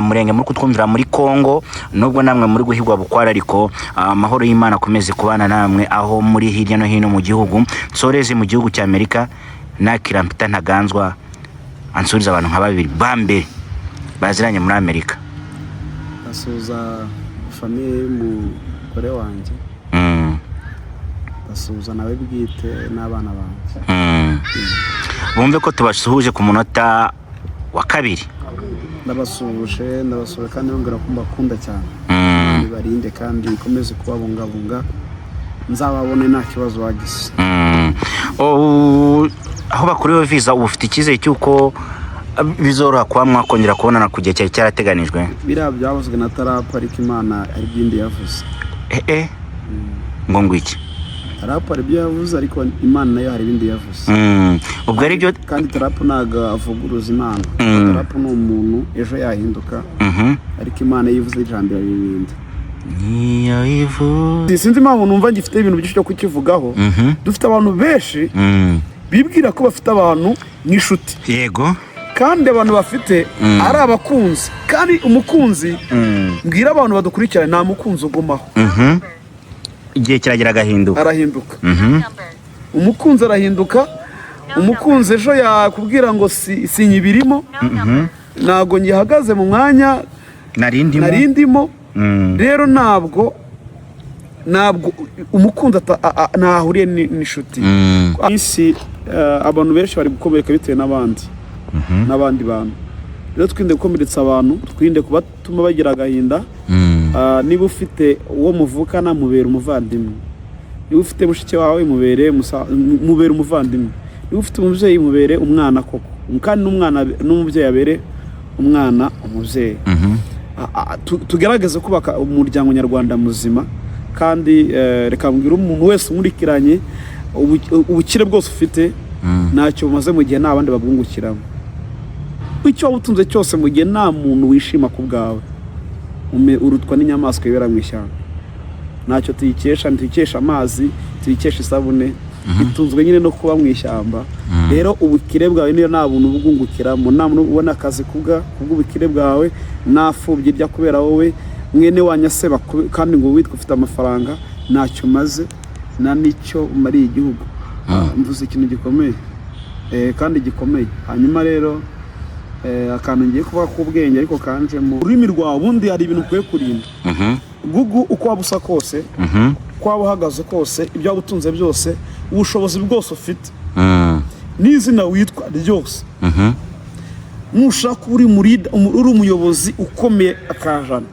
Murenge muri kutwumvira muri Kongo nubwo namwe muri guhigwa bukwara ariko amahoro y'Imana akomeze kubana namwe aho muri hirya no hino mu gihugu soreze mu gihugu cya Amerika nakira mpita ntaganzwa ansuriza abantu nka babiri bambe baziranye muri Amerika asuza famille y'umugore wanjye asuza nawe bwite n'abana banjye bumve ko tubasuhuje ku munota wa kabiri ndabasuje kandi bongera ko mbakunda cyane barinde kandi ikomeze kubabungabunga nzababone nta kibazo wagize aho bakuriwe visa ufite icyizere cyuko bizoroha kuba mwakongera kubonana kujya cyari cyarateganijwe biriya byavuzwe na Tarapu ariko Imana ari byindi yavuze ngo ngwiki Tarapu ari byo yavuze ariko Imana nayo hari ibindi yavuze ubwo ari byo kandi Tarapu ntago avuguruza Imana Tarapu ni umuntu ejo yahinduka ariko Imana yivuze ijambo y'ibindi sinzi impamvu numva ngifite ibintu byinshi cyo kukivugaho dufite abantu benshi bibwira ko bafite abantu nk'inshuti yego kandi abantu bafite ari abakunzi kandi umukunzi mbwira abantu badukurikirana nta mukunzi ugumaho igihe kiragera arahinduka umukunzi arahinduka umukunzi ejo yakubwira ngo sinyibirimo ntago ngihagaze mu mwanya narindimo rero ntabwo umukunzi ntahuriye n'inshuti isi abantu benshi bari gukomereka bitewe n'abandi bantu rero twirinde gukomeretsa abantu twirinde kubatuma bagira agahinda niba ufite uwo muvukana mubera umuvandimwe niba ufite mushiki wawe mubere umuvandimwe niba ufite umubyeyi mubere umwana koko kandi n'umubyeyi abere umwana umubyeyi tugerageze kubaka umuryango nyarwanda muzima kandi reka mbwira umuntu wese umurikiranye ubukire bwose ufite ntacyo bumaze mu gihe nta bandi babwungukiramo icyo waba utunze cyose mu gihe nta muntu wishima ku bwawe urutwa n'inyamaswa yibera mu ishyamba ntacyo tuyikesha amazi tuyikesha isabune itunzwe nyine no kuba mu ishyamba rero ubukire bwawe niyo nta buntu bwungukiramo nta muntu ubona akazi kubw'ubukire bwawe nafubye irya kubera wowe mwene wanyaseba kandi ngo witwe ufite amafaranga ntacyo umaze nta n'icyo umariye igihugu mvuze ikintu gikomeye kandi gikomeye hanyuma rero akantu ngiye kuvuga k'ubwenge ariko kanje mu rurimi rwawe ubundi hari ibintu ukwiye kurinda gugu uko waba usa kose uko waba uhagaze kose ibyo waba utunze byose ubushobozi bwose ufite n'izina witwa ryose nushaka uri umuyobozi ukomeye akajana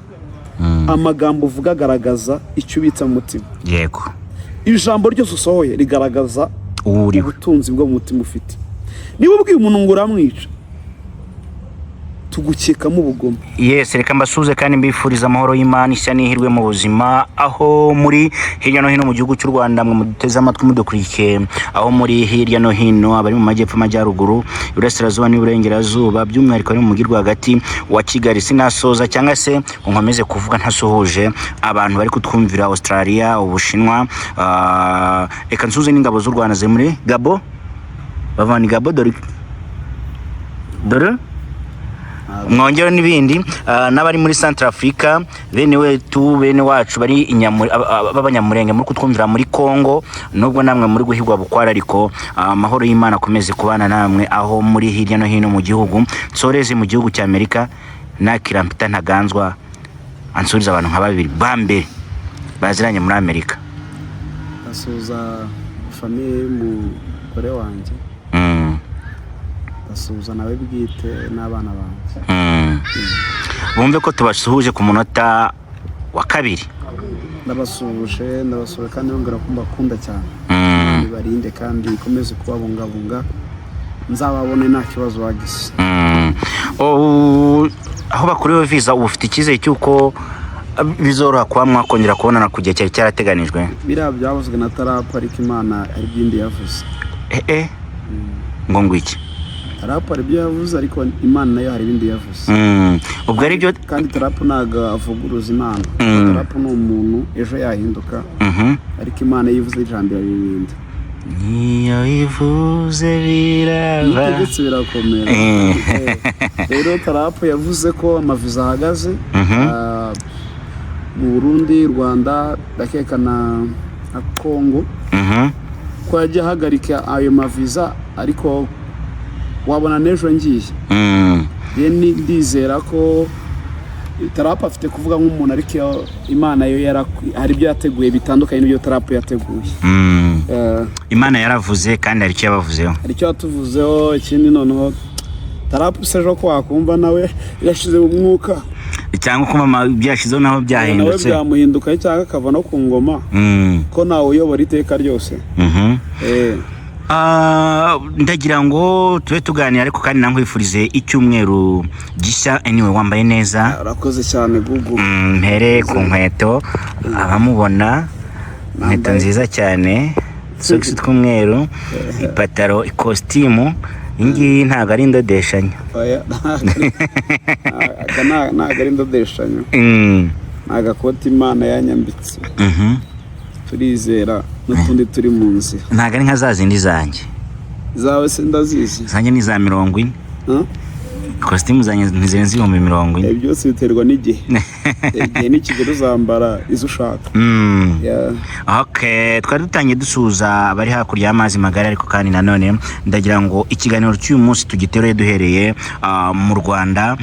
amagambo uvuga agaragaza icyo ubitsa mu mutima yego ijambo ryose usohoye rigaragaza ubutunzi bwo mu mutima ufite niba ubwiye umuntu ngo uramwica tugukekamo ubugome reka mbasuze kandi mbifuriza amahoro y'Imana ishya n'ihirwe mu buzima aho muri hirya no hino mu gihugu cy'u Rwanda mwe muduteze amatwi mudukurikiye aho muri hirya no hino abari mu majyepfo amajyaruguru iburasirazuba n'iburengerazuba by'umwihariko ari mu mujyi rwagati wa Kigali sinasoza cyangwa se nkomeze kuvuga ntasuhuje abantu bari kutwumvira Australia Ubushinwa reka nsuze n'ingabo z'u Rwanda ziri muri Gabo bavana Gabo dore mwongero n'ibindi n'abari muri Central Africa bene wacu bari b'abanyamurenge muri kutwumvira muri Kongo nubwo namwe muri guhigwa bukwara ariko amahoro y'Imana akomeze kubana namwe aho muri hirya no hino mu gihugu soreze mu gihugu cya Amerika nakira mpita ntaganzwa ansuriza abantu nka babiri bambe baziranye muri Amerika asuza famille y'umugore wanjye asuza nawe bwite n'abana banjye bumve ko tubasuhuje ku munota wa kabiri ndabasuje kandi bongera ko mbakunda cyane barinde kandi ikomeze kubabungabunga nzababone nta kibazo wagize aho bakuriwe visa ufite icyizere cyuko bizoroha kuba mwakongera kubonana kujya cyari cyarateganijwe biriya byavuzwe na Tarapu ariko Imana ari byindi yavuze ngo ngwiki Tarapu ari byo yavuze ariko Imana nayo hari ibindi yavuze ubwo ari byo kandi Tarapu ntago avuguruza Imana Tarapu ni umuntu ejo yahinduka ariko Imana yivuze ijambo y'ibindi niyo ivuze biraba ndetse birakomera. Rero Tarapu yavuze ko amaviza ahagaze mu Burundi, Rwanda, ndakeka na Kongo, ko yagiye ahagarika ayo maviza, ariko wabona n'ejo ngiye. Ndizera ko Tarapu afite kuvuga nk'umuntu, ariko Imana yo hari ibyo yateguye bitandukanye n'ibyo Tarapu yateguye. Imana yaravuze kandi hari icyo yabavuzeho, hari icyo yatuvuzeho. Ikindi noneho Tarapu sejo ko wakumva nawe yashize mu mwuka, cyangwa kuma byashizeho naho byahindutse, nawe byamuhinduka cyangwa akava no ku ngoma, ko nawe uyobora iteka ryose. Ndagira ngo tube tuganira, ariko kandi nankwifurize icyumweru gishya. Anyway, wambaye neza, urakoze cyane Gugu. Mpere ku nkweto, abamubona inkweto nziza cyane, socks tw'umweru, ipataro, ikositimu. Ingiyi ntabwo ari indodeshanya, ntabwo ari indodeshanya, ni agakoti Imana yanyambitse. Turizera n'utundi turi mu nzira, ntabwo ari nka za zindi zanjye. Zawe se ndazizi, zanjye ni za 40. Kositimu zanjye ntizirenze 40,000. Byose biterwa n'igihe. Igihe n'ikigero uzambara izo ushaka. Okay, twari dutangiye dusuza abari hakurya y'amazi magari, ariko kandi nanone ndagira ngo ikiganiro cy'uyu munsi tugitereye duhereye mu Rwanda.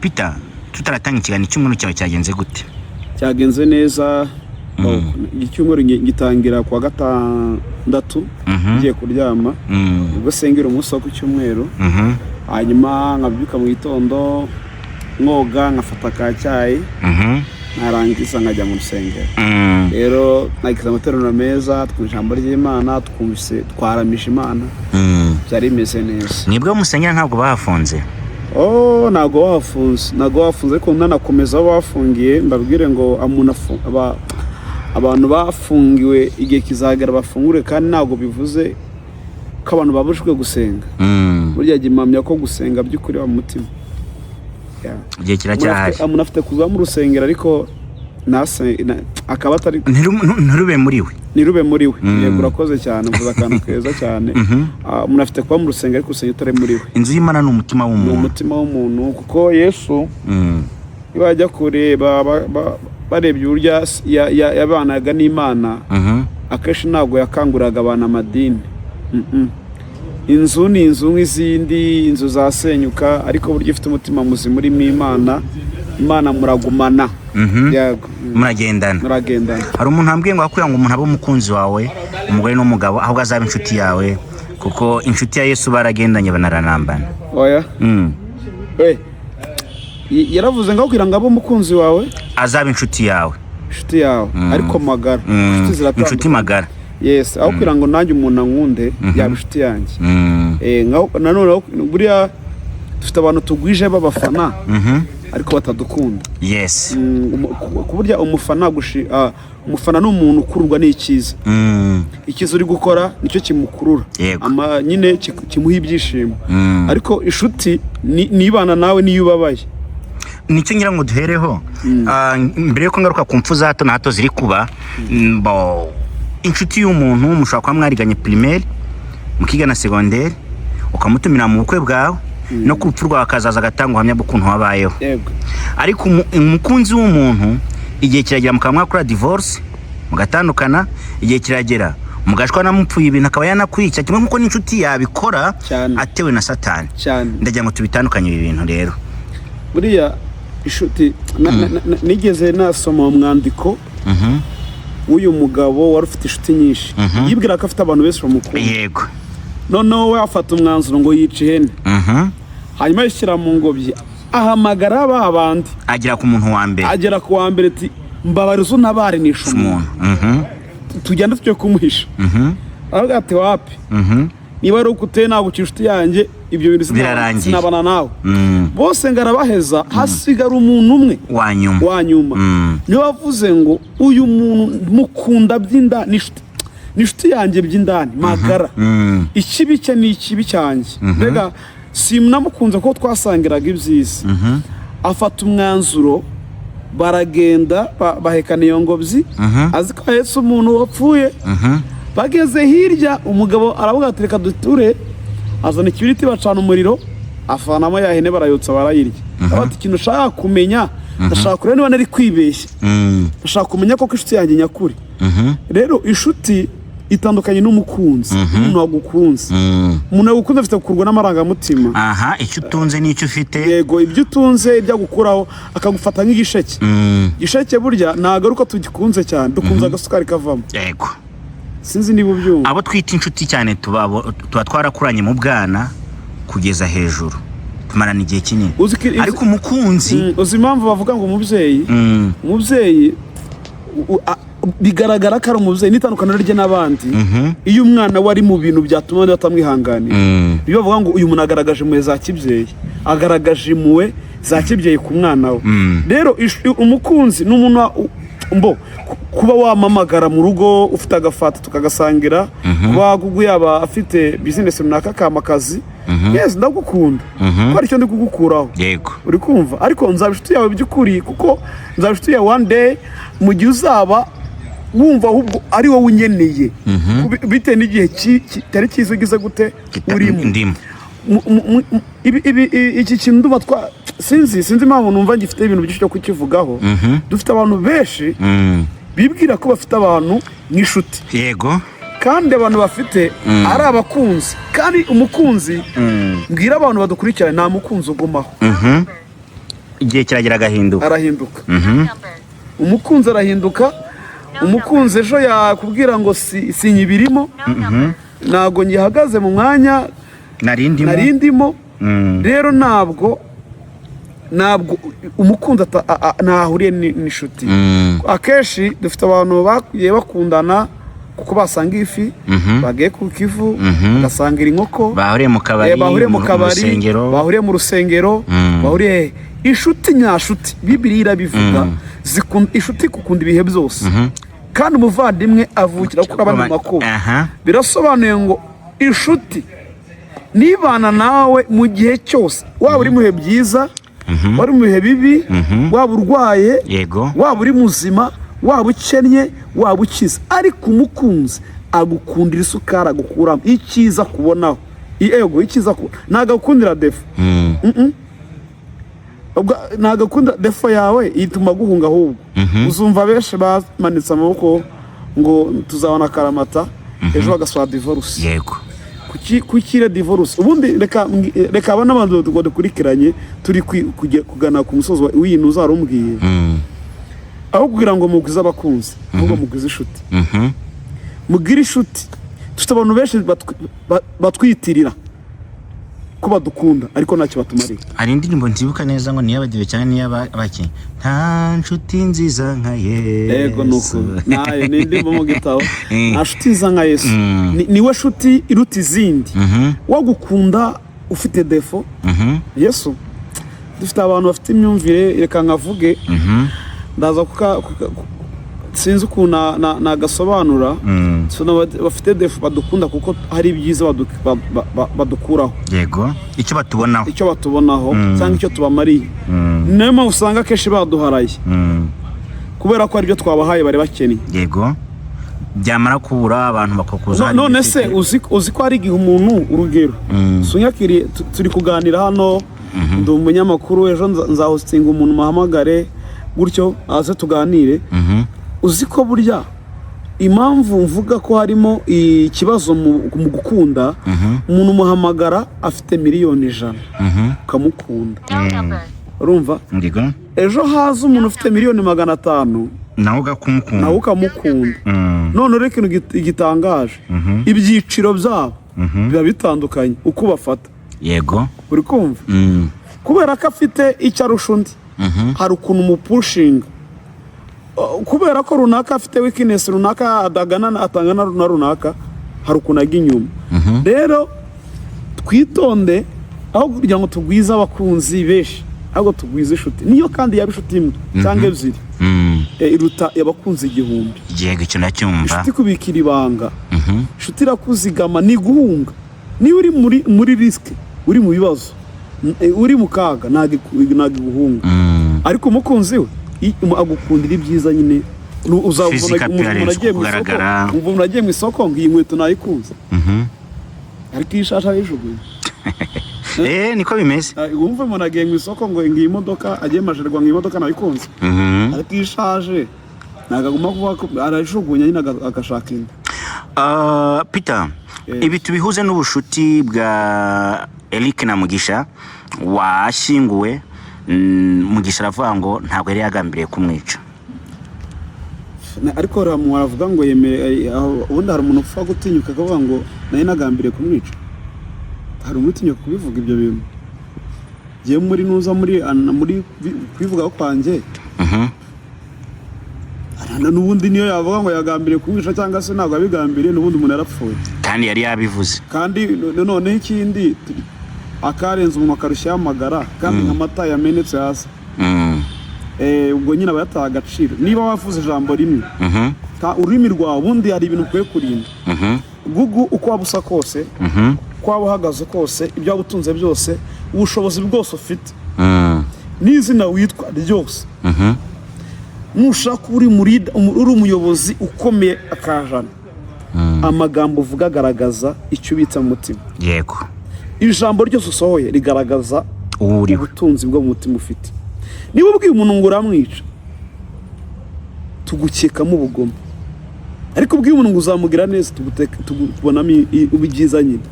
Peter, tutaratanga ikiganiro cy'umuntu cyawe cyagenze gute? Cyagenze neza. Icyumweru gitangira kwa gatandatu ngiye kuryama, ubwo sengera umunsi wo ku cyumweru, hanyuma nkabyuka mu gitondo, mwoga, nkafata ka cyayi, narangiza nkajya mu rusengero. Rero nagize amateraniro meza, twumva ijambo ry'Imana, twaramisha Imana, byari bimeze neza. Nibwo musengera ntabwo bahafunze? Ntabwo bahafunze, ariko nanakomeza bafungiye. Mbabwire ngo abantu bafungiwe igihe kizagera bafungure, kandi ntabwo bivuze ko abantu babujijwe gusenga. Burya gimamya ko gusenga by'ukuri mu mutima. Igihe kiracyahari. Umuntu afite kuza mu rusengero, ariko akaba atari ntirube muri we. Yego, urakoze cyane, uvuze akantu keza cyane. Umuntu afite kuba mu rusengero, ariko urusengero utari muri we. Inzu y'Imana ni umutima w'umuntu. Ni umutima w'umuntu, kuko Yesu iyo bajya kureba barebye uburyo yabanaga n'Imana, akenshi ntabwo yakanguraga abantu amadini. Inzu ni inzu nk'izindi, inzu zasenyuka, ariko buryo ifite umutima muzima urimo Imana muragumana. Muragendana. Hari umuntu ambwiye ngo akwiye ngo umuntu abe umukunzi wawe, umugore n'umugabo, ahubwo azaba inshuti yawe, kuko inshuti ya Yesu baragendanye banaranambana. Oya. Yaravuze ngo kugira ngo abe umukunzi wawe, azaba inshuti yawe, ariko magara. Inshuti magara. Yes, aho kugira ngo nanjye umuntu ankunde, yaba inshuti yanjye. Nanone buriya dufite abantu tugwije b'abafana, ariko batadukunda. Yes. Kuburya umufana ni umuntu ukururwa n'icyiza. Icyiza uri gukora nicyo kimukurura, nyine kimuha ibyishimo. Ariko inshuti nibana nawe niyo ubabaye. Nicyo ngira ngo duhereho. Mbere yuko ngaruka ku mpfu za hato na hato ziri kuba, inshuti y'umuntu mushobora kuba mwariganye primaire, mukiga na secondaire, ukamutumira mu bukwe bwawe, no ku rupfu rwawe akazaza agatanga ubuhamya bw'ukuntu wabayeho. Ariko umukunzi w'umuntu, igihe kiragera mukaba mwakora divorce, mugatandukana, igihe kiragera mugashwa namupfuye ibintu akaba yanakwica, kimwe nkuko n'inshuti yabikora atewe na Satani. Ndagira ngo tubitandukanye ibi bintu rero. Buriya inshuti, nigeze nasoma mu mwandiko w'uyu mugabo wari ufite inshuti nyinshi, yibwira ko afite abantu benshi bamukunda. Yego. Noneho we afata umwanzuro ngo yice ihene, hanyuma yishyira mu ngobyi, ahamagara ba bandi, agera ku muntu wa mbere, ati mbabariza untabarinisha umuntu, tugenda tujye kumuhisha. Aravuga ati wapi, niba ari uko uteye ntabwo inshuti yanjye, ibyo bintu sinabana nawe. Bose ngarabaheza, hasigara umuntu umwe wa nyuma. Niwe wavuze ngo uyu muntu mukunda by'indani, n'inshuti yanjye by'indani magara, ikibi cye ni ikibi cyanjye. Mbega simunamukunze ko twasangiraga ibyiza. Afata umwanzuro, baragenda bahekana iyo ngobyi, azi ko ahetse umuntu wapfuye, bageze hirya umugabo aravuga ati reka duture, azana ikibiriti bacana umuriro, afanamo ya hene barayotsa barayirya. Ati ikintu ushaka kumenya, ndashaka kureba niba nari kwibeshya, ndashaka kumenya koko inshuti yanjye nyakuri. Rero inshuti itandukanye n'umukunzi. Umuntu wagukunze, umuntu wagukunze afite gukurwa n'amarangamutima. Icyo utunze n'icyo ufite. Yego, ibyo utunze ibyo agukuraho akagufata nk'igisheke. Igisheke burya ntabwo ari uko tugikunze cyane, dukunze agasukari kavamo. Yego, sinzi niba ubyumva. Abo twita inshuti cyane tuba twarakuranye mu bwana kugeza hejuru, tumarana igihe kinini. Ariko umukunzi, uzi impamvu bavuga ngo umubyeyi bigaragara ko ari umubyeyi n'itandukaniro rye n'abandi. Iyo umwana wari mu bintu byatuma abandi batamwihanganira, iyo bavuga ngo uyu muntu agaragaje impuhwe za kibyeyi, agaragaje impuhwe za kibyeyi ku mwana we. Rero umukunzi ni umuntu kuba wamamagara mu rugo ufite agafata tukagasangira, kuba yaba afite bizinesi runaka kamakazi, yes ndagukunda ko aricyo ndi kugukuraho. Yego, uri kumva. Ariko nzaba inshuti yawe by'ukuri, kuko nzaba inshuti yawe one day mu gihe uzaba wumva ahubwo ari wowe unyeneye, bitewe n'igihe kitari cyiza ugize gute urimo. Iki kintu ndumva sinzi impamvu numva ngifite ibintu byinshi byo kukivugaho. Dufite abantu benshi bibwira ko bafite abantu nk'inshuti. Yego, kandi abantu bafite ari abakunzi. Kandi umukunzi, mbwira abantu badukurikirana, nta mukunzi ugumaho. Igihe kiragera agahinduka, arahinduka. Umukunzi arahinduka. Umukunzi ejo yakubwira ngo sinyibirimo, ntabwo ngihagaze mu mwanya narindimo. Rero ntabwo umukunzi ntahuriye n'inshuti. Akenshi dufite abantu bagiye bakundana kuko basanga ifi, bagiye ku kivu bagasangira inkoko, bahuriye mu kabari, bahuriye mu rusengero, bahuriye. Inshuti nyashuti, Bibiliya irabivuga, inshuti gukunda ibihe byose. Kandi umuvandimwe avukira kuri abandi makuba. Birasobanuye ngo inshuti nibana nawe mu gihe cyose, waba uri mu bihe byiza, waba uri mu bihe bibi, waba urwaye, waba uri muzima, waba ukennye, waba ukize. Ariko umukunzi agukundira isukari, agukuramo icyiza kubonaho. Yego, icyiza ntabwo agukundira defo. Ntabwo akunda defo yawe, ituma guhunga ahubwo. Uzumva benshi bamanitse amaboko ngo tuzabona akaramata, ejo bagasaba divorce. Yego, kukire divorce. Ubundi reka abana abantu dukurikiranye turi kugana ku musozi w'iyintu uzarumbwiye, aho kugira ngo mugwize abakunzi, ahubwo mugwize inshuti. Mugire inshuti. Dufite abantu benshi batwitirira ko badukunda, ariko ntacyo batumariye. Hari indirimbo nzibuka neza ngo niyabadiwe cyane niyabaki, nta nshuti nziza nka Yesu. Yego, nuko nayo ni indirimbo mu gitabo, nta nshuti nziza nka Yesu. Niwe nshuti iruta izindi. Wagukunda ufite defo, Yesu. Dufite abantu bafite imyumvire, reka nkavuge, ndaza sinzi ukuntu nagasobanura. Bafite defo badukunda kuko hari ibyiza badukuraho. Yego, icyo batubonaho cyangwa icyo tubamariye. Niyo mpamvu usanga akenshi baduharaye, kubera ko aribyo twabahaye bari bakeneye. Yego, byamara kubura abantu bakakuza. None se uzi ko hari igihe umuntu, urugero sunyakiriye, turi kuganira hano, ndi umunyamakuru, ejo nzahostinga umuntu muhamagare gutyo aze tuganire. Uzi ko burya impamvu mvuga ko harimo ikibazo mu gukunda, umuntu umuhamagara afite miliyoni 100 ukamukunda, urumva? Ejo haza umuntu ufite miliyoni 500 nawe ukamukunda. None rero ikintu gitangaje, ibyiciro byabo biba bitandukanye uko bafata. Yego, uri kumva? Kubera ko afite icyo arusha undi, hari ukuntu umupushinga. Kubera ko runaka afite weakness runaka, atangana na runaka, hari ukuntu ajya inyuma. Rero twitonde, aho kugira ngo tugwize abakunzi benshi, ahubwo tugwize inshuti. Niyo kandi yaba inshuti imwe cyangwa ebyiri, iruta abakunzi 1000. Yego, icyo nacyumva. Inshuti kubikira ibanga, inshuti irakuzigama, ni guhunga. Niyo uri muri risk, uri mu bibazo, uri mu kaga, ntabwo guhunga. Ariko umukunzi we agukundira ibyiza nyine uzabona agiye mu isoko ngo iyi nkweto nayikunze ariko iyi shasha yijugunye niko bimeze. Wumva umuntu agiye mu isoko ngo iyi modoka agiye majerwa ngo iyi modoka nayikunze ariko iyi shaje nagaguma kuvuga ko arajugunya nyine agashaka indi. Peter, ibi tubihuze n'ubushuti bwa Eric na Mugisha washyinguwe. Mugisha aravuga ngo ntabwo yari yagambiriye kumwica, ariko aravuga ngo yemere. Ubundi hari umuntu upfa gutinyuka akavuga ngo nayo nagambiriye kumwica? Hari umutinyuka kubivuga ibyo bintu? Giye muri nuza muri kwivuga kwanjye n'ubundi niyo yavuga ngo yagambiriye kumwica cyangwa se ntabwo abigambiriye, n'ubundi umuntu yarapfuye kandi yari yabivuze. Kandi none ikindi akarenza umuntu akarushya amagara kandi nk'amata yamenetse hasi. Ubwo nyine aba yataha agaciro. Niba wavuze ijambo rimwe ururimi rwawe ubundi hari ibintu ukwiye kurinda. Gugu uko waba usa kose, uko waba uhagaze kose, ibyo waba utunze byose, ubushobozi bwose ufite, n'izina witwa ryose, nushaka uri umuyobozi ukomeye akajana, amagambo uvuga agaragaza icyo ubitsa mu mutima. Yego, ijambo ryose usohoye rigaragaza ubutunzi bwo mu mutima ufite. Niba ubwiye umuntu ngo uramwica, tugukekamo ubugome, ariko ubwiye umuntu ngo uzamugira neza, tubonamo ubyiza nyine.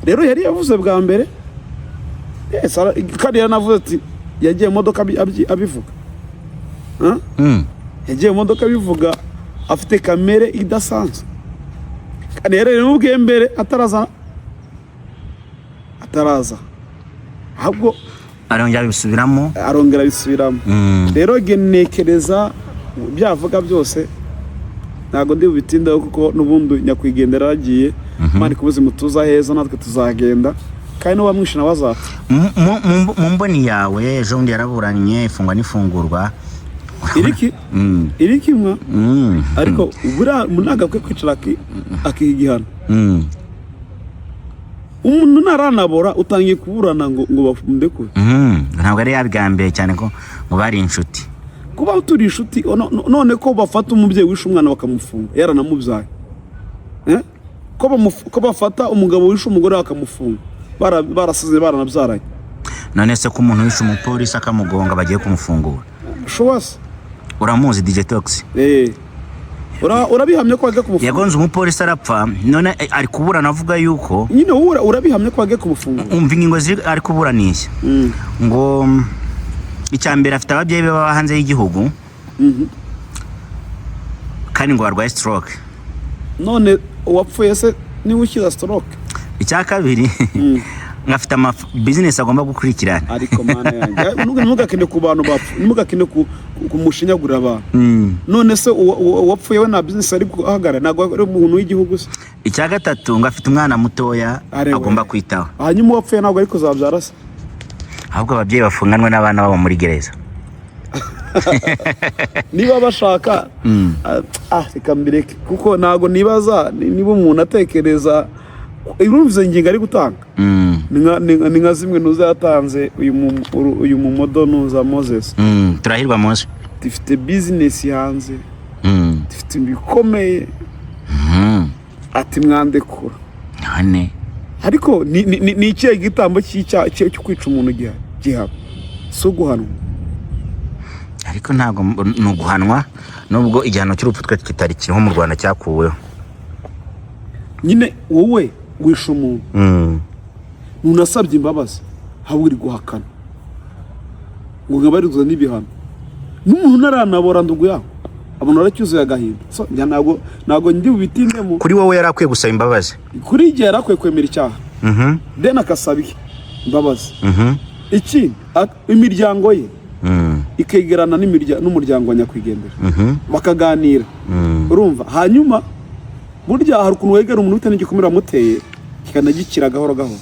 Rero yari yavuze bwa mbere, kandi yaranavuze ati yagiye mu modoka abivuga. Yagiye mu modoka abivuga afite kamere idasanzwe. Kandi yari n'ubwiye mbere ataraza ahubwo arongera bisubiramo. Rero genekereza byavuga byose ntago ndi bubitindaho kuko n'ubundi nyakwigendera yagiye. Imana ikubuze mutuza heza, natwe tuzagenda kandi no bamwishe na wazapfa. Mu mboni yawe ejo bundi yaraburanye ifungwa n'ifungurwa iri kimwe, ariko munaga kwe kwicara akigihana. Umuntu naranabora utangiye kuburana ngo bafundekwe. Ntabwo ari yabigambiye cyane ko ngo bari inshuti. Kuba uturi inshuti none ko bafata umubyeyi wishe umwana bakamufunga yaranamubyaye, ko bafata umugabo wishe umugore bakamufunga barasize baranabyaranye. None se ko umuntu wishe umupolisi akamugonga bagiye kumufungura? Showase uramuzi DJ Tox? Urabihamye ko bagiye kumufungura? Yagonze umupolisi arapfa, none ari kuburana avuga yuko nyine urabihamye ko bagiye kumufungura. Umva ingingo ziri ari kuburanisha ngo icyambere afite ababyeyi be baba hanze y'igihugu kandi ngo arwaye stroke. None uwapfuye se ni ukiza stroke? Icya kabiri ngafite business agomba gukurikirana. Ariko mana yanjye ntugakene ku bantu bapfu, ntugakene kumushinyagurira abantu. None se uwapfuye we na business ari guhagara ntabwo ari umuntu w'igihugu se? Icya gatatu ngafite umwana mutoya agomba kwitaho. Hanyuma uwapfuye ntabwo ari kuzabyara se? Ahubwo ababyeyi bafunganwe n'abana babo muri gereza. Niba bashaka reka mbireke kuko ntago nibaza niba umuntu atekereza irumvize ingingo ari gutanga. Ni nka zimwe nuza yatanze uyu mumodo nuza Moses. Turahirwa Moses. Dufite business hanze, dufite ibikomeye, ati mwandekura none. Ariko ni ikihe gitambo cyo kwica umuntu gihaba so guhanwa? Ariko ntago no guhanwa nubwo igihano cy'urupfu twe kitari kiriho mu Rwanda cyakuweho. Nyine wowe wishe umuntu nunasabye imbabazi hawe uri guhakana ngo ngabarizwa n'ibihano n'umuntu naranabora ndugu yaho abantu baracyuzuye agahinda. So ntago ndi bubitindemo. Kuri wowe yarakwiye gusaba imbabazi? Kuri igihe yarakwiye kwemera icyaha then akasabiye imbabazi. Iki imiryango ye ikegerana n'umuryango wa nyakwigendera bakaganira, urumva. Hanyuma burya hari ukuntu wegera umuntu ufite n'igikomere wamuteye kikanagikira gahoro gahoro.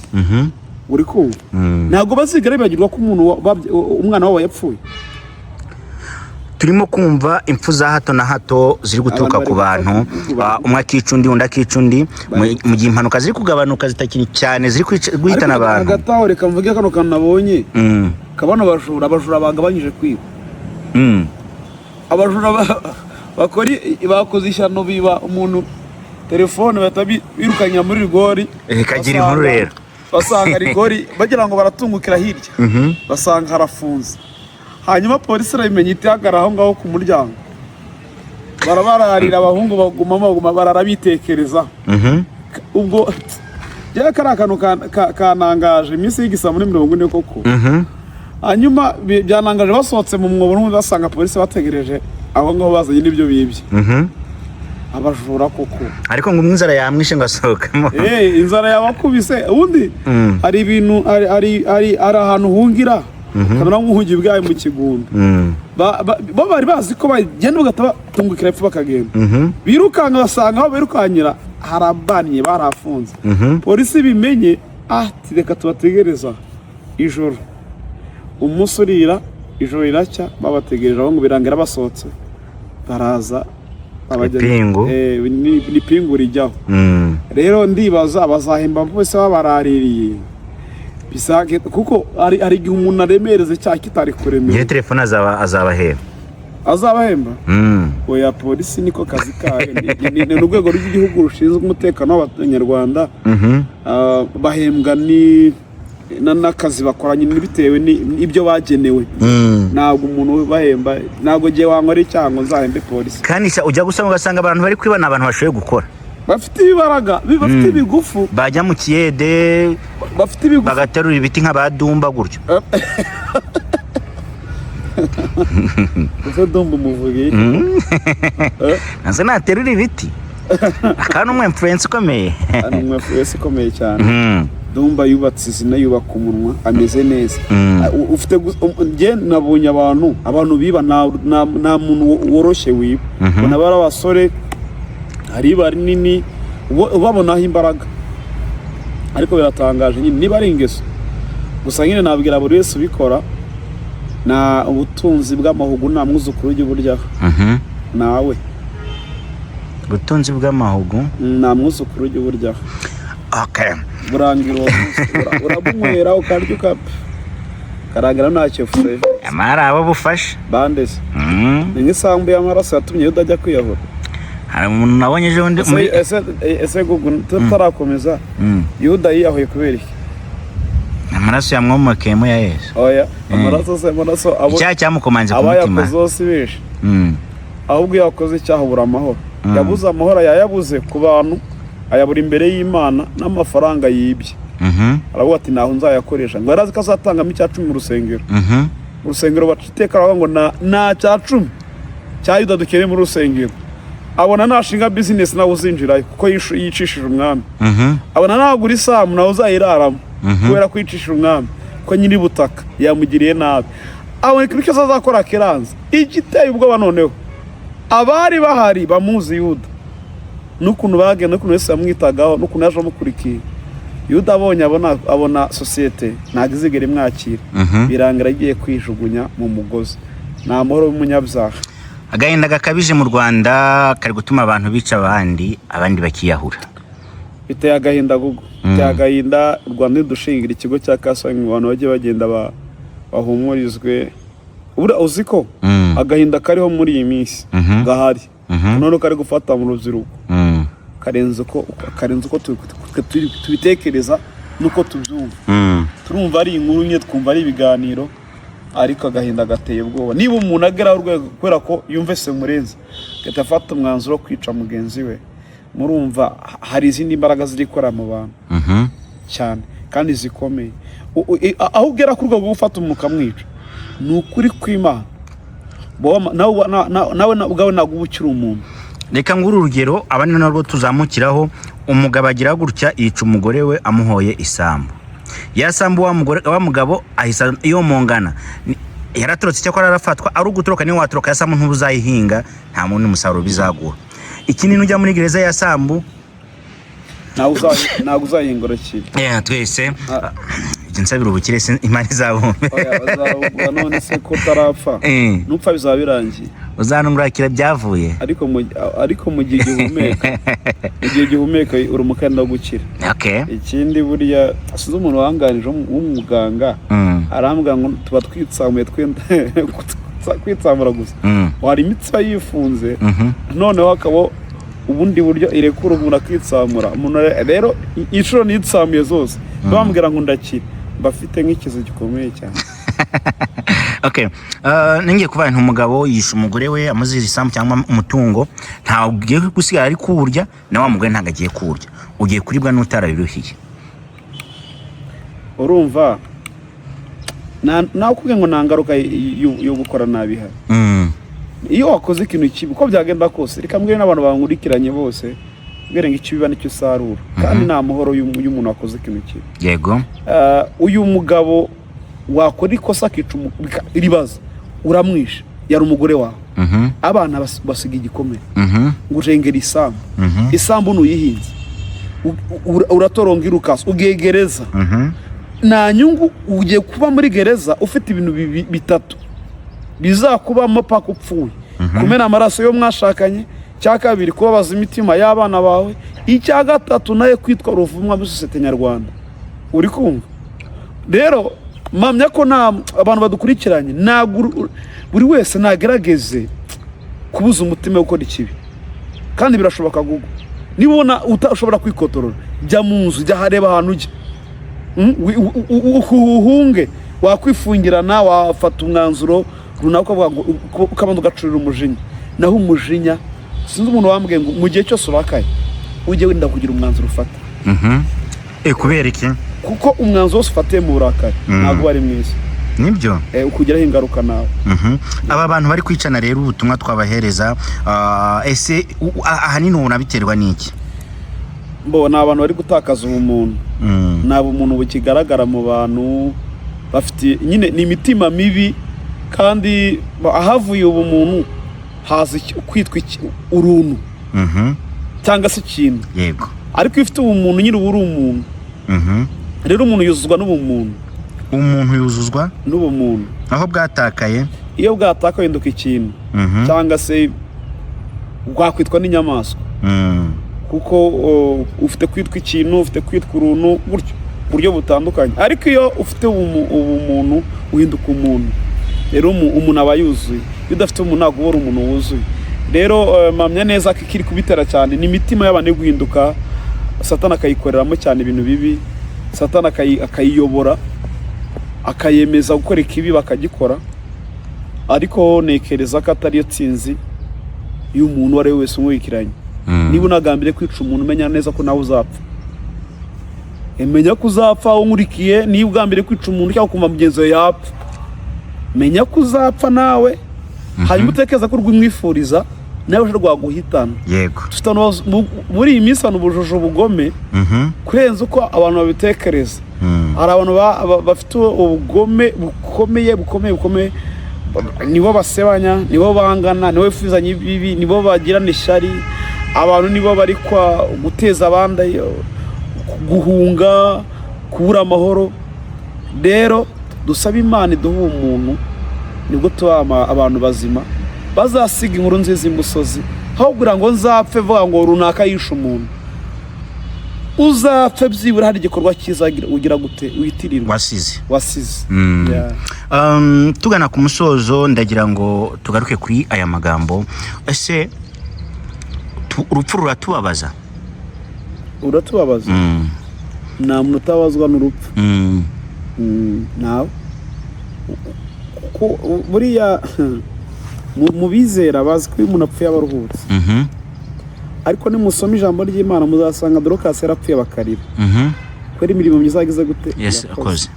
Uri kumva? Ntabwo bazigera bibagirwa ko umwana wabo yapfuye. Turimo kumva impfu za hato na hato ziri guturuka ku bantu, umwe akica undi undi akica undi, mu gihe impanuka ziri kugabanuka zitakiri cyane ziri guhitana abantu. Agataho reka mvuge kano kantu nabonye kabana abajura bagabanyije kwiba. bakoze ishyano biba umuntu telefone birukanya muri rigori kagira inkuru rero basanga rigori bagira ngo baratungukira hirya basanga harafunze hanyuma polisi irabimenya itihagara aho ngaho ku muryango barabararira abahungu baguma bararabitekereza ubwo byari kari akantu kanangaje iminsi y'igisa muri 40 koko hanyuma byanangaje basohotse mu mwobo n'ubundi basanga polisi bategereje aho ngaho bazanye n'ibyo bibye abajura koko ariko ngo inzara yamwishe ngo asohokamo inzara yabakubise ubundi hari ibintu ari ahantu hungira kamera nk'uhugi bwaye mu kigunda bo bari bazi ko bagenda bagatungukira epfo bakagenda birukanga basanga aho birukanyira harabaniye barafunze polisi bimenye reka tubategereza ijoro umunsi urira ijoro riracya babategereje aho ngo birangira basohotse baraza ni pingu rijyaho rero ndibaza bazahemba bose babaraririye bisake kuko ari igihe umuntu aremereze cya kitari kuremera iyo telefone azabahemba oya polisi niko kazi kayo ni urwego rw'igihugu rushinzwe umutekano w'abanyarwanda bahembwa n'akazi bakoranye bitewe n'ibyo bagenewe ntabwo umuntu bahemba ntabwo giye wankora icyango nzahembe polisi kandi ujya gusanga ugasanga abantu bari kwibana abantu bashoboye gukora bafite ibibaraga bafite ibigufu bajya mu kiyede bafite ibigufu bagaterura ibiti nk'abadumba gutyo uko dumba umuvugi nase naterura ibiti akana umwemfluence ukomeye cyane Dumba yubatse izina yubaka umunwa ameze neza ufite nge nabonye abantu biba nta muntu woroshye wiba bona bara abasore hari bari nini ubabonaho imbaraga ariko biratangaje nyine niba ari ingeso gusa nyine nabwira buri wese ubikora na ubutunzi bw'amahugu nta mwuzukuru w'iburyaho nawe ubutunzi bw'amahugu nta mwuzukuru w'iburyaho okay burangiro urabunywera ukarya karagara ntacyo fure amara abo bufasha bandese ni nk'isambu y'amaraso yatumye udajya kwiyahura hari umuntu nabonye ejo undi ese tutarakomeza yuda yiyahuye kubera iki amaraso yamwomokeyemo ya Yesu oya amaraso abo icyaha cyamukomanze ku mutima abayakoze zose bishe ahubwo yakoze icyaha bura amahoro yabuze amahoro yayabuze ku bantu ayabura imbere y'Imana n'amafaranga yibye aravuga ati naho nzayakoresha ngo arazi ko azatangamo icya 10 mu rusengero urusengero bacitekara ngo na cya 10 cya Yuda dukeneye mu rusengero abona nashinga business nawe uzinjirayo kuko yicishije umwami abona nagura isamu nawe uzayiraramo kubera kwicishije umwami ko nyiri butaka yamugiriye nabi abona ko icyo azakora kiranze igiteye ubwoba noneho abari bahari bamuzi Yuda n'ukuntu bagenda n'ukuntu wese yamwitagaho n'ukuntu yaje amukurikiye Yuda abona societe ntago izigera imwakira birangira agiye kwijugunya mu mugozi nta mahoro y'umunyabyaha agahinda gakabije mu Rwanda kari gutuma abantu bica abandi bakiyahura biteye agahinda gugu biteye agahinda u Rwanda dushingira ikigo cya Kasongi abantu bagiye bagenda bahumurizwe ubura uziko agahinda kariho muri iyi minsi gahari none kari gufata mu rubyiruko karenze uko tubitekereza nuko tubyumva turumva ari inkuru nye twumva ari ibiganiro ariko agahinda gateye ubwoba niba umuntu agera urwego kubera ko yumve se murenze gatafata umwanzuro kwica mugenzi we murumva hari izindi mbaraga ziri gukora mu bantu cyane kandi zikomeye aho ugera ku rwego gufata umuka mwica ni ukuri kw'Imana nawe ubwawe ntabwo uba ukiri umuntu reka nguru urugero abandi narwo tuzamukiraho umugabo agira gutya yica umugore we amuhoye isambu yasambu wa mugabo ahisa iyo mungana yaratorotse cyakora arafatwa ari ugutoroka ni watoroka yasambu ntubuzayihinga nta muntu umusaruro bizagura ikindi nujya muri gereza yasambu ntabwo uzayingora kiri twese nsabira ubukire imari zabumbe none se ko tarapfa nupfa bizaba birangiye uzanungurakira byavuye ariko mu gihe gihumeka uri umukandida wo gukira ikindi burya asize umuntu wanganije w'umuganga arambwira ngo tuba twitsamuye twenda kwitsamura gusa wari imitsi yifunze noneho akaba ubundi buryo irekura umuntu akitsamura umuntu rero inshuro nitsamuye zose bambwira ngo ndakira bafite nk'ikizo gikomeye cyane. Okay, ningiye kuva umugabo yisha umugore we amuzira isambu cyangwa umutungo nta ugiye gusigara ari kurya na wa mugore ntago agiye kurya ugiye kuribwa n'utarabiruhiye. Urumva nakubwiye ngo nangaruka yo gukora nabi ha iyo wakoze ikintu kibi uko byagenda kose reka mbwire n'abantu bankurikiranye bose mbere ngo ikibiba nicyo sarura kandi nta muhoro y'umuntu wakoze ikintu kibi. Yego, uyu mugabo wakora ikosa akica iribaza uramwisha yari umugore wawe abana basiga igikomere ngo ujengera isambu nuyihinze uratoronga irukasa ugiye gereza nta nyungu ugiye kuba muri gereza ufite ibintu bitatu bizakubamo paka upfuye kumena amaraso yo mwashakanye, cya kabiri kubabaza imitima y'abana bawe, icya gatatu naye kwitwa ruvumwa muri sosiyete nyarwanda. Uri kumva rero mpamya ko nta abantu badukurikiranye buri wese nagerageze kubuza umutima gukora ikibi kandi birashoboka gugu nibona utashobora kwikotorora jya mu nzu jya hareba ahantu ujya uhunge wakwifungirana wafata umwanzuro runaka ukabanza ugacurira umujinya naho umujinya sinzi umuntu wambwiye ngo mu gihe cyose urakaye ujye wenda kugira umwanzuro ufata kubera iki kuko umwanzuro wose ufatiye mu burakari ntabwo bari mwiza nibyo ukugiraho ingaruka nawe. Aba bantu bari kwicana rero ubutumwa twabahereza ese ahanini ubona biterwa n'iki? Mbona abantu bari gutakaza ubumuntu nabo umuntu bukigaragara mu bantu bafite nyine ni imitima mibi kandi ahavuye ubumuntu haza kwitwa uruntu cyangwa se ikintu. Yego, ariko ifite ubumuntu nyine uri umuntu rero umuntu yuzuzwa n'ubumuntu. Umuntu yuzuzwa n'ubumuntu aho bwatakaye, iyo bwatakaye nduka ikintu cyangwa se bwakwitwa n'inyamaswa kuko ufite kwitwa ikintu ufite kwitwa uruntu buryo butandukanye. Ariko iyo ufite ubumuntu uhinduka umuntu rero umuntu aba yuzuye. Iyo udafite umuntu ntabwo ubora umuntu wuzuye. Rero mpamya neza ko ikiri kubitera cyane ni imitima y'abantu guhinduka, Satani akayikoreramo cyane ibintu bibi, Satani akayiyobora akayemeza gukora ikibi bakagikora. Ariko nekereza ko atari yo tsinzi y'umuntu wari wese umwikiranye. Niba unagambire kwica umuntu umenya neza ko nawe uzapfa. Menya ko uzapfa unkurikiye. Niba ugambire kwica umuntu cyangwa kumva mugenzi wawe yapfa, menya ko uzapfa nawe. Hanyuma utekereza ko urwimwifuriza nawe uje rwaguhitana. Yego, muri iyi minsi hano ubujiji ubugome kurenza uko abantu babitekereza. Hari abantu bafite ubugome bukomeye nibo basebanya, nibo bangana, nibo bifuzanya ibibi, nibo bagirana ishyari. Abantu nibo bari kwa guteza abandi guhunga, kubura amahoro. Rero dusaba Imana iduhe umuntu nibwo tuba abantu bazima bazasiga inkuru nziza imusozi. Aho kugira ngo nzapfe vuga ngo runaka yisha umuntu, uzapfe byibura hari igikorwa cyiza ugira gute witirirwa wasize. Tugana ku musozo ndagira ngo tugaruke kuri aya magambo. Ese urupfu ruratubabaza? Uratubabaza? Nta muntu utabazwa n'urupfu. Nawe buriya mu bizera bazi ko umuntu apfuye abaruhutse. Ariko nimusoma ijambo ry'Imana muzasanga Dorokasi yarapfuye bakarira. Kwera imirimo myiza yagize gute? Yakoze.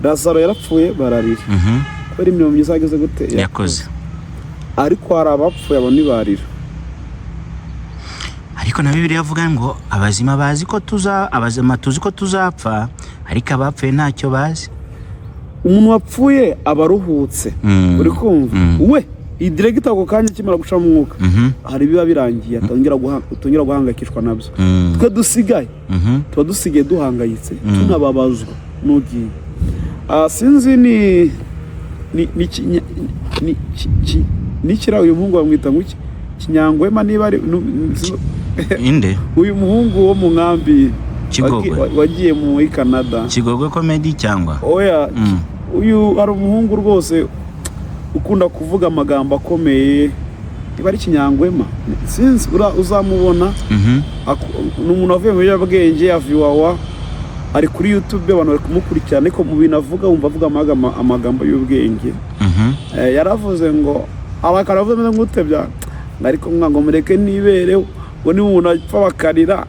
Lazaro yarapfuye bararira. Kwera imirimo myiza yagize gute? Yakoze. Ariko hari abapfuye abo ntibarira. Ariko na Bibiliya yavuga ngo abazima bazi ko abazima tuzi ko tuzapfa, ariko abapfuye ntacyo bazi. Umuntu wapfuye abaruhutse. Uri kumva? We idiregita ako kanya kimara guca mu mwuka hari biba birangiye atongera guhangayikishwa nabyo. Twe dusigaye tuba dusigaye duhangayitse tunababazwa n'ugiye. Sinzi ni kira uyu muhungu bamwita ngo Kinyangwema niba ari inde uyu muhungu wo mu nkambi wagiye muri Canada. Kigogwe comedy cyangwa oya uyu ari umuhungu rwose ukunda kuvuga amagambo akomeye, niba ari Kinyangwema sinzi uzamubona. Ni umuntu wavuye mu biyobyabwenge yaviwawa, ari kuri YouTube abantu bari kumukurikirana, ariko mu bintu avuga wumva avuga amagambo y'ubwenge. Yaravuze ngo abakaravuze nk'utebya, ariko ngo mureke nibereho, ngo ni umuntu apfa bakarira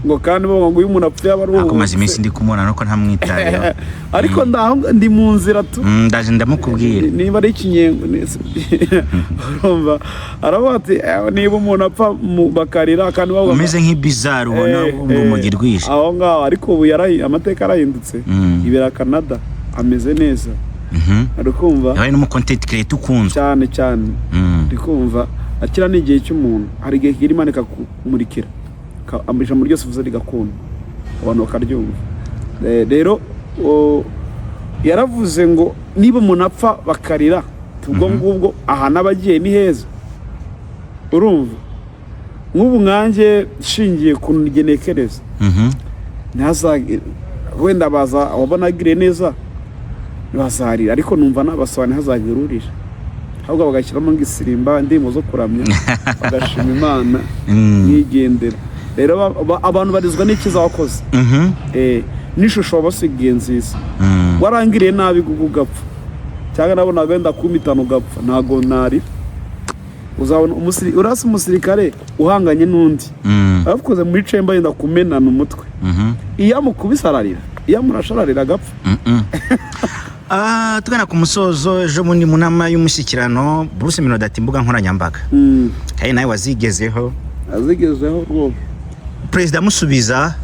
ngo kandi bo ngo uyu umuntu apfuye abaruhu. Akomaze iminsi ndi kumubona nuko ntamwitayeho, ariko ndi mu nzira tu ndaje ndamukubwira niba ari Kinyengo urumva aravuga ati niba umuntu apfa bakarira kandi bavuga umeze nk'ibizarre ubona umugi rwishe aho ngaho, ariko ubu amateka arahindutse, ibera Canada ameze neza. Arikumva yabaye no mu content creator ukunzwe cyane. Arikumva akira n'igihe cy'umuntu, hari igihe kiri Imana ikakumurikira ambisha muri ryose uvuze rigakunda abantu bakaryumva. Rero yaravuze ngo niba umuntu apfa bakarira ubwo ngubwo aha n'abagiye ni heza. Urumva nk'ubu nkanjye shingiye ku ngenekereza wenda baza wabonagire neza bazarira, ariko numva nabasobanura hazagirurira, ahubwo bagashyiramo ngisirimba ndimo zo kuramya bagashima Imana nyigendera. Rero abantu barizwa n'ikiza wakoze, n'ishusho wabasigiye nziza. Warangiriye nabi gugapfa cyangwa nabona genda kumitana ugapfa, ntago nari uzabona urasa umusirikare uhanganye n'undi avukoze muri chamber yenda kumenana umutwe, iyo amukubise ararira, iyo murashararira agapfa. Tugana ku musozo, ejo bundi mu nama y'umushyikirano Bruce Melody ati imbuga nkoranyambaga kandi nawe wazigezeho rwose. Perezida amusubiza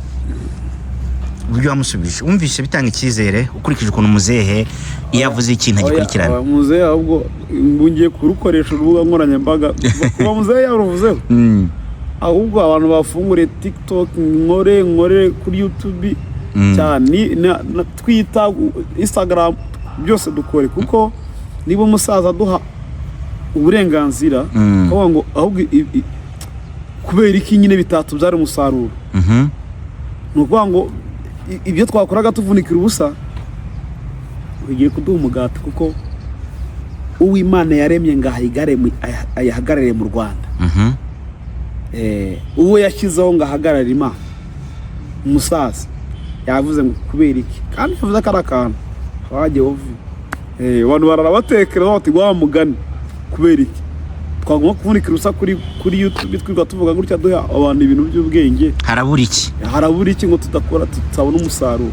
uburyo wamusubije, wumvise bitanga icyizere ukurikije ukuntu muzehe iyo avuze ikintu agikurikirana. Muzehe ahubwo ngiye kurukoresha urubuga nkoranyambaga kuba muzehe yaruvuzeho, ahubwo abantu bafungure TikTok, nkore kuri YouTube cyane, na Twitter, Instagram, byose dukore, kuko niba umusaza duha uburenganzira kuvuga ngo ahubwo kubera iki nyine bitatubyara umusaruro. Ni ukuvuga ngo ibyo twakoraga tuvunikira ubusa bigiye kuduha umugati, kuko uw'Imana yaremye ngo ayahagarare mu Rwanda, uwo yashyizeho ngo ahagarare Imana, umusaza yavuze ngo kubera iki, kandi yavuze ko ari akantu wagiye uvuye abantu barabatekereza bati wa mugani kubera iki twagomba kuvunikira ubusa kuri YouTube twirwa tuvuga gutya duha abantu ibintu by'ubwenge. Harabura iki ngo tudakora tutabona umusaruro,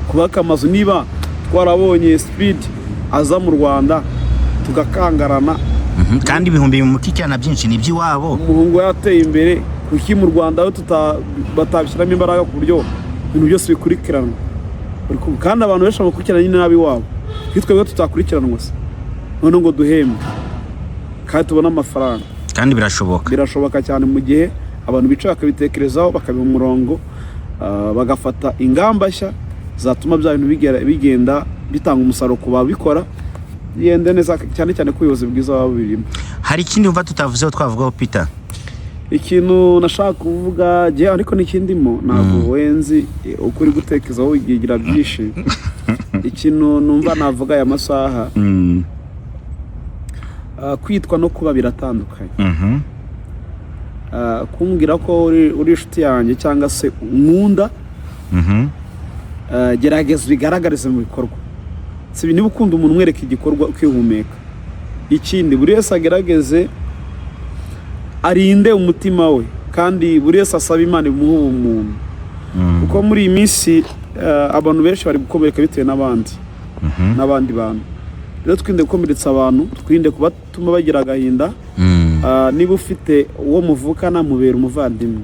kubaka amazu. Niba twarabonye Speed aza mu Rwanda tugakangarana, kandi ibihumbi mu mukikirana byinshi ni by'iwabo, umuhungu yateye imbere, kuki mu Rwanda batabishyiramo imbaraga ku buryo ibintu byose bikurikiranwa, kandi abantu benshi bakurikirana nyine nabi wabo, twebwe tutakurikiranwa se none ngo duhembe kandi tubona amafaranga. Kandi birashoboka cyane mu gihe abantu bicara bakabitekerezaho, bakabiha umurongo, bagafata ingamba nshya zatuma bya bintu bigenda bitanga umusaruro ku babikora, yende neza, cyane cyane ku buyobozi bwiza baba birimo. Hari ikindi umva tutavuzeho twavugaho Peter? Ikintu nashaka kuvuga je, ariko nikindimo ntabwo wenzi ukuri gutekerezaho wigira byinshi. Ikintu numva navuga aya masaha, kwitwa no kuba biratandukanye. Kumbwira ko uri inshuti yanjye cyangwa se nkunda, gerageza bigaragarize mu bikorwa. Si niba ukunda umuntu mwereka igikorwa ukihumeka. Ikindi buri wese agerageze arinde umutima we, kandi buri wese asaba Imana imuhe umuntu, kuko muri iyi minsi abantu benshi bari gukomereka bitewe n'abandi bantu. Rero twinde gukomeretsa abantu, twinde kubatuma bagira agahinda. Niba ufite uwo muvukana mubera umuvandimwe,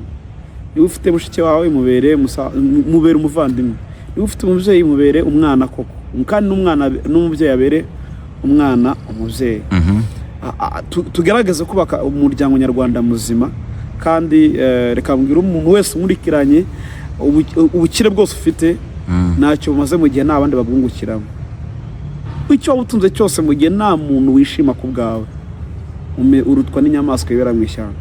niba ufite mushiki wawe mubere umuvandimwe, niba ufite umubyeyi mubere umwana koko, kandi n'umubyeyi abere umwana umubyeyi. Tugerageze kubaka umuryango nyarwanda muzima, kandi reka mbwira umuntu wese umurikiranye ubukire bwose ufite ntacyo bumaze mu gihe nta bandi babwungukiramo. Icyo wabutunze cyose mu gihe nta muntu wishima ku bwawe, urutwa n'inyamaswa yibera mu ishyamba.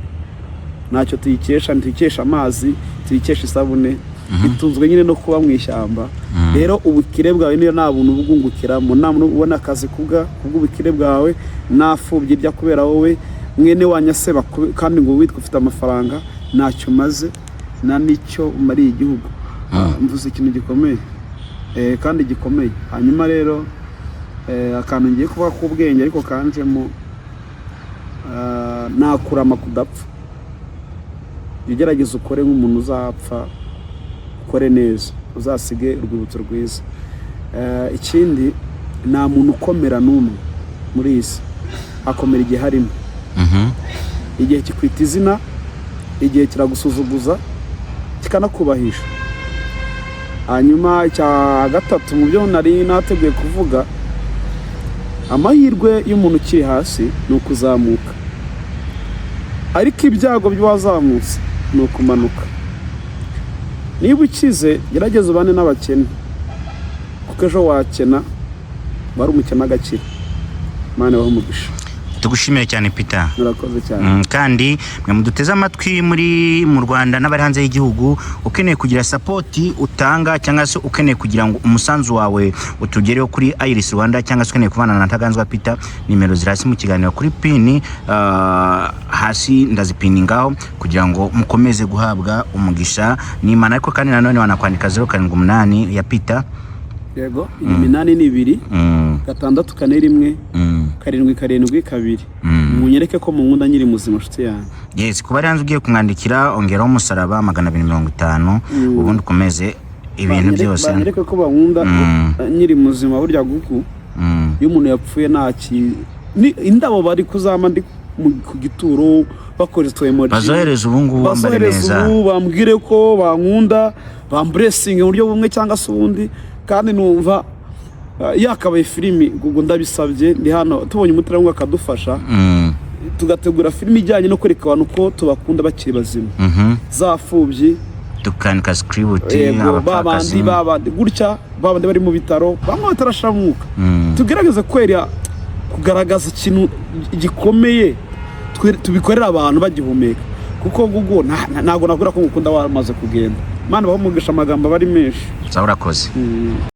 Ntacyo tuyikesha amazi, tuyikesha isabune, itunzwe nyine no kuba mu ishyamba. rero ubukire bwawe niyo nta buntu bwungukiramo, nta muntu ubona akazi kubw'ubukire bwawe, nafubye irya kubera wowe mwene wanyaseba kandi ngo witwa ufite amafaranga ntacyo maze na nicyo umariye igihugu. Mvuze ikintu gikomeye kandi gikomeye. Hanyuma rero akantu ngiye kuvuga k'ubwenge ariko kanjemo, nakurama kudapfa. Ugerageza ukore nk'umuntu uzapfa, ukore neza, uzasige urwibutso rwiza. Ikindi, nta muntu ukomera n'umwe muri iyi si, akomera igihe harimo. Igihe kikwita izina, igihe kiragusuzuguza, kikanakubahisha. Hanyuma icya gatatu mu byo nari nateguye kuvuga, amahirwe y'umuntu ukiri hasi ni ukuzamuka, ariko ibyago by'uwazamutse ni ukumanuka. Niba ukize, gerageza ubane n'abakene, kuko ejo wakena wari umukene agakira. Imana ibahe umugisha. Tugushimiye cyane Peter. Murakoze cyane. Kandi mwe muduteze amatwi muri mu Rwanda n'abari hanze y'igihugu, ukeneye kugira support utanga cyangwa se ukeneye kugira ngo umusanzu wawe utugereho kuri Iris Rwanda, cyangwa se ukeneye kubana na Ntaganzwa Peter, nimero zirasi mu kiganiro kuri pin hasi ndazipiningaho kugira ngo mukomeze guhabwa umugisha n'Imana. Ariko kandi nanone wanakwandika 078 ya Peter. Yego, 82 641 772. Munyereke ko munkunda nyiri muzima nshuti yanjye. Yes, kuba ranze ugiye kumwandikira ongeraho umusaraba 250 ubundi ukomeze ibintu byose. Banyereke ko bankunda nyiri muzima burya guku. Iyo umuntu yapfuye ntaki ni indabo bari kuzama ndi ku gituro bakora emoji. Bazohereza ubungu bambare neza. Bambwire ko bankunda, bamblessing uburyo bumwe cyangwa se ubundi. Kandi numva yakabaye filimi gugu ndabisabye ndi hano tubonye umuterankunga akadufasha tugategura filimi ijyanye no kwereka abantu ko tubakunda bakiri bazima. Zafubyi tukanika script babandi gutya, babandi bari mu bitaro bamwe batarashamuka. Tugerageze kwera kugaragaza ikintu gikomeye tubikorera abantu bagihumeka, kuko gugu ntago nakura ko ngukunda wamaze kugenda. Mana bamugisha amagambo bari menshi. Zaurakoze.